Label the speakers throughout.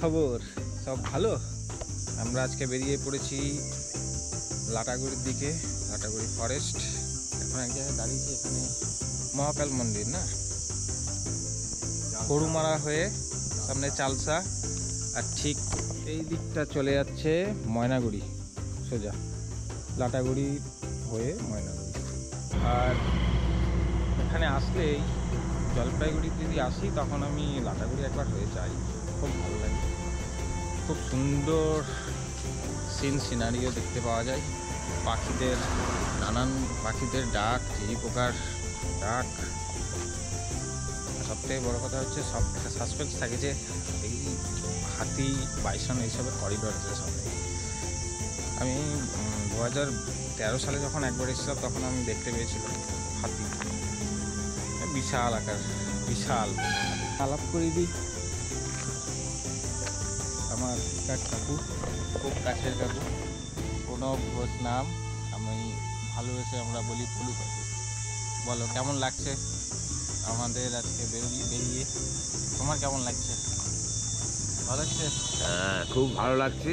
Speaker 1: খবর? সব ভালো? আমরা আজকে বেরিয়ে পড়েছি লাটাগুড়ির দিকে, লাটাগুড়ি ফরেস্ট। এখন এক জায়গায় দাঁড়িয়েছি, এখানে মহাকাল মন্দির না, গরুমারা হয়ে সামনে চালসা, আর ঠিক এই দিকটা চলে যাচ্ছে ময়নাগুড়ি, সোজা লাটাগুড়ি হয়ে ময়নাগুড়ি। আর এখানে আসলেই জলপাইগুড়ি যদি আসি তখন আমি লাটাগুড়ি একবার হয়ে যাই, খুব ভালো লাগে। খুব সুন্দর সিনারিও দেখতে পাওয়া যায়, পাখিদের নানান পাখিদের ডাক, ঝিঝি পোকার ডাক। সবথেকে বড় কথা হচ্ছে সব একটা সাসপেন্স থাকে যে এই হাতি বাইসন এইসবের করিডোর আছে সামনে। আমি 2013 সালে যখন একবার এসেছিলাম তখন আমি দেখতে পেয়েছিলাম হাতি, বিশাল আকার, বিশাল। আলাপ করে দিই, আমার কাকু, খুব কাছের কাকু, প্রণব ঘোষ নাম। আমি ভালোবেসে আমরা বলি ফুলু কাকু। বলো কেমন লাগছে আমাদের আজকে বেরিয়ে? তোমার কেমন লাগছে? ভালো লাগছে?
Speaker 2: হ্যাঁ, খুব ভালো লাগছে।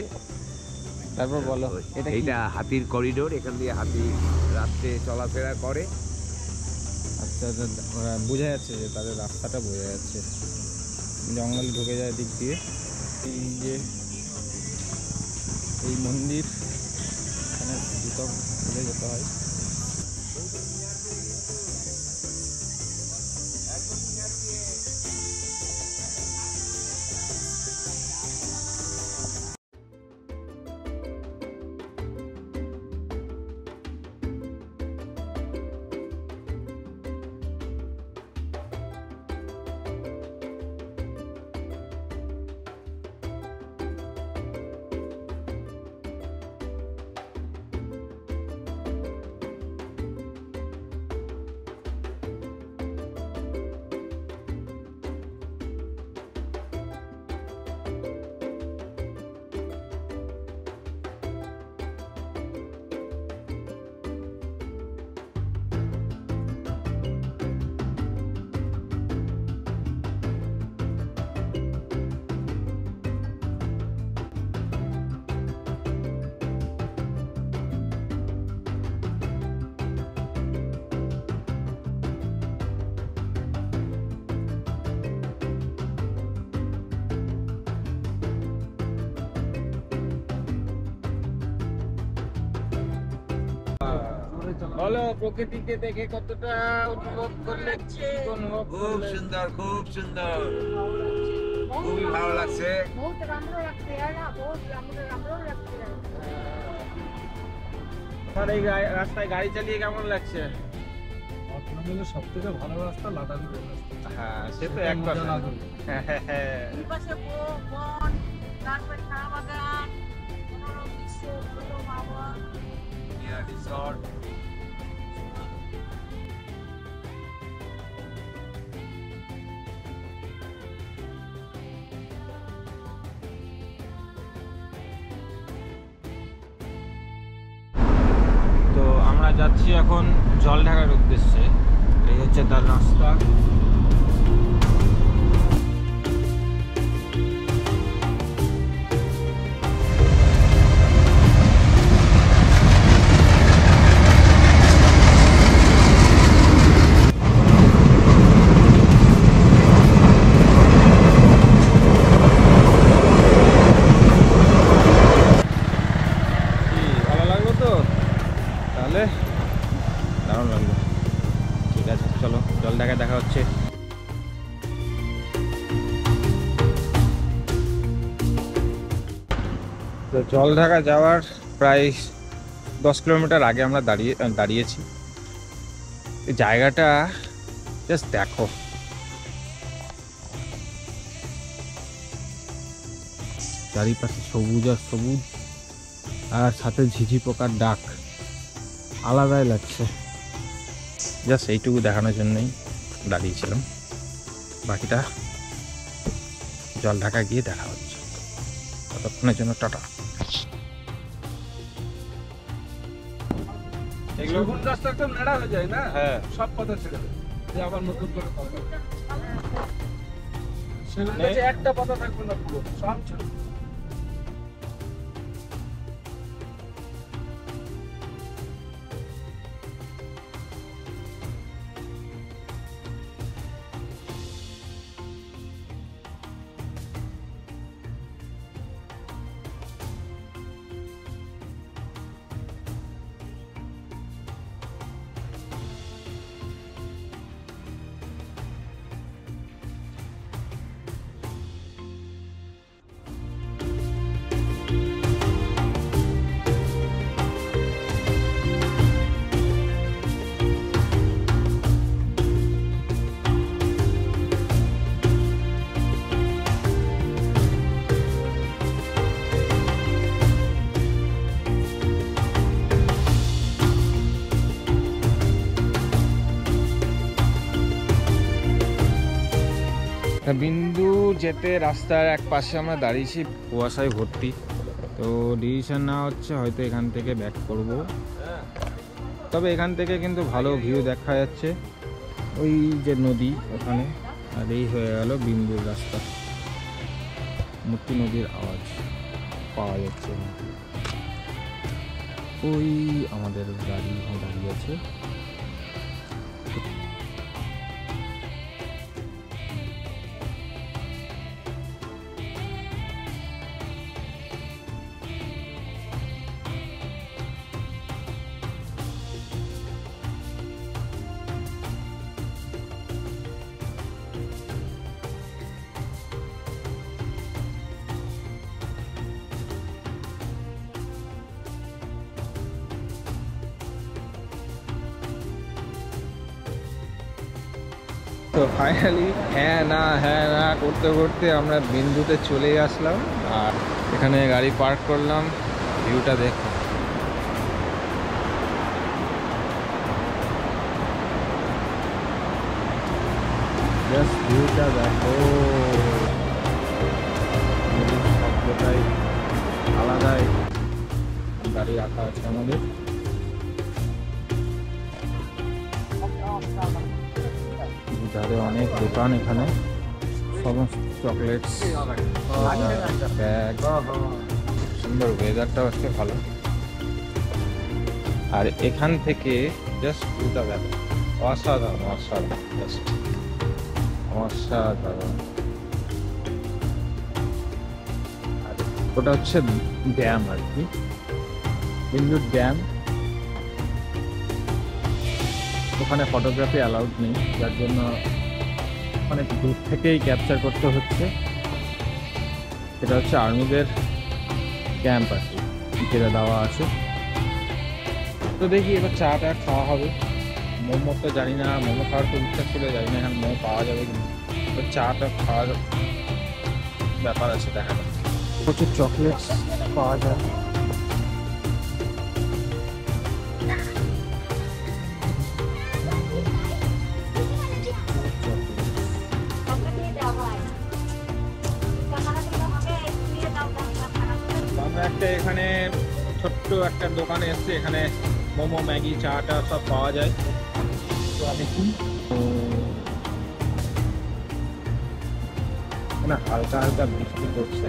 Speaker 1: তারপর বলো,
Speaker 2: এইটা হাতির করিডোর, এখান দিয়ে হাতি রাত্রে চলাফেরা করে।
Speaker 1: আচ্ছা, বোঝা যাচ্ছে যে তাদের রাস্তাটা বোঝা যাচ্ছে, জঙ্গল ঢুকে যায় দিক দিয়ে। এই যে এই মন্দির, এখানে জুতো খুলে যেতে হয়। বলো, প্রকৃতিকে দেখে কতটা উপভোগ করলে?
Speaker 2: খুব সুন্দর, খুব সুন্দর, খুবই ভালো লাগছে।
Speaker 1: তোমার এই রাস্তায় গাড়ি চালিয়ে কেমন লাগছে?
Speaker 3: সব থেকে ভালো রাস্তা লাটাগুড়ির রাস্তা।
Speaker 1: হ্যাঁ, সে তো এক কথা। হ্যাঁ হ্যাঁ হ্যাঁ। তো আমরা যাচ্ছি এখন জলঢাকার উদ্দেশ্যে, এই হচ্ছে তার রাস্তা। দারুণ লাগলো। ঠিক আছে, চলো জলঢাকায় দেখা হচ্ছে। তো জলঢাকা যাওয়ার প্রায় 10 কিলোমিটার আগে আমরা দাঁড়িয়েছি। এই জায়গাটা জাস্ট দেখো, চারিপাশে সবুজ আর সবুজ, আর সাথে ঝিঝি পোকার ডাক, আলাদাই লাগছে। জাস্ট এইটুকু দেখানোর জন্যই দাঁড়িয়েছিলাম। বাকিটা জলঢাকা গিয়ে দেখা হচ্ছে। ততক্ষণের জন্য টাটা।
Speaker 3: এগুলো রাস্তা একটা নেড়া হয়ে যায় না?
Speaker 1: হ্যাঁ,
Speaker 3: সব কথা ছেড়ে দেয়, আবার নতুন করে সেগুলো গাছে একটা পাতা থাকবে না, পুরো সব ছিল।
Speaker 1: বিন্দু যেতে রাস্তার এক পাশে আমরা দাঁড়িয়েছি, কুয়াশায় ভর্তি। তো ডিসিশন না হচ্ছে হয়তো এখান থেকে ব্যাক করব, তবে এখান থেকে কিন্তু ভালো ভিউ দেখা যাচ্ছে, ওই যে নদী ওখানে। আর এই হয়ে গেল বিন্দুর রাস্তা, মূর্তি নদীর আওয়াজ পাওয়া যাচ্ছে। ওই আমাদের গাড়ি দাঁড়িয়ে আছে। তো ফাইনালি হ্যাঁ না করতে করতে আমরা বিন্দুতে চলে আসলাম, আর এখানে গাড়ি পার্ক করলাম। ভিউটা দেখো, জাস্ট ভিউটা দেখো, শব্দটাই আলাদাই। গাড়ি রাখা আছে আমাদের। ধারে অনেক দোকান, এখানে সমস্ত চকলেটস, ব্যাগ। সুন্দর, ওয়েদারটা হচ্ছে ভালো। আর এখান থেকে জাস্ট ভিউটা দেখো, অসাধারণ অসাধারণ, জাস্ট অসাধারণ। ওটা হচ্ছে ড্যাম আর কি, বিন্দুর ড্যাম। ওখানে ফটোগ্রাফি অ্যালাউড নেই, যার জন্য অনেক দূর থেকেই ক্যাপচার করতে হচ্ছে। এটা হচ্ছে আর্মিদের ক্যাম্প আর কি, যেটা দেওয়া আছে। তো দেখি এবার চাটা খাওয়া হবে। মোমো তো জানি না, মোমো খাওয়ার খুব ইচ্ছা ছিল, জানি না এখানে মোমো পাওয়া যাবে কিনা। তো চাটা খাওয়ার ব্যাপার আছে, দেখা যাক। প্রচুর চকলেটস পাওয়া যায়। আমরা একটা এখানে ছোট্ট একটা দোকানে এসেছি, এখানে মোমো, ম্যাগি, চাটা সব পাওয়া যায়। তো দেখি না, হালকা হালকা বৃষ্টি পড়ছে।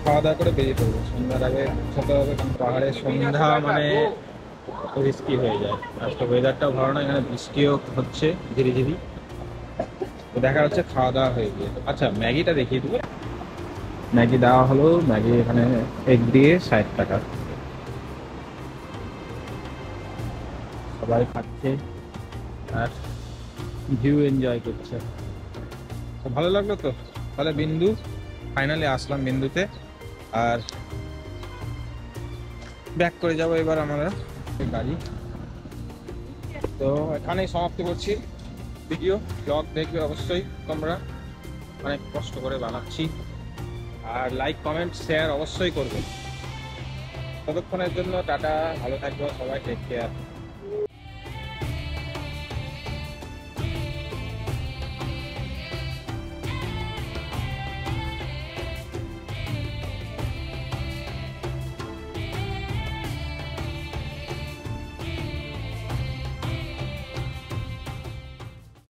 Speaker 1: খাওয়া দাওয়া করে বেরিয়ে পড়বো, সন্ধ্যার আগে খেতে হবে, কারণ পাহাড়ে সন্ধ্যা মানে রিস্কি হয়ে যায়। আজকে ওয়েদারটাও ভালো না, এখানে বৃষ্টিও হচ্ছে ধীরে ধীরে। তো দেখা যাচ্ছে খাওয়া দাওয়া হয়ে গিয়ে। আচ্ছা, ম্যাগিটা দেখিয়ে দিবে। ম্যাগি দেওয়া হলো, ম্যাগি এখানে এগ দিয়ে 60 টাকা। সবাই খাচ্ছে আর ভিউ এনজয় করছে। তো ভালো লাগলো তো। তাহলে বিন্দু, ফাইনালি আসলাম বিন্দুতে, আর ব্যাক করে যাবো এবার আমরা গাড়ি। তো এখানেই সমাপ্তি করছি ভিডিও। ব্লগ দেখবে অবশ্যই তোমরা, অনেক কষ্ট করে বানাচ্ছি। আর লাইক, কমেন্ট, শেয়ার অবশ্যই করবে। ততক্ষণের জন্য টাটা, ভালো থাকবে সবাই, টেক কেয়ার।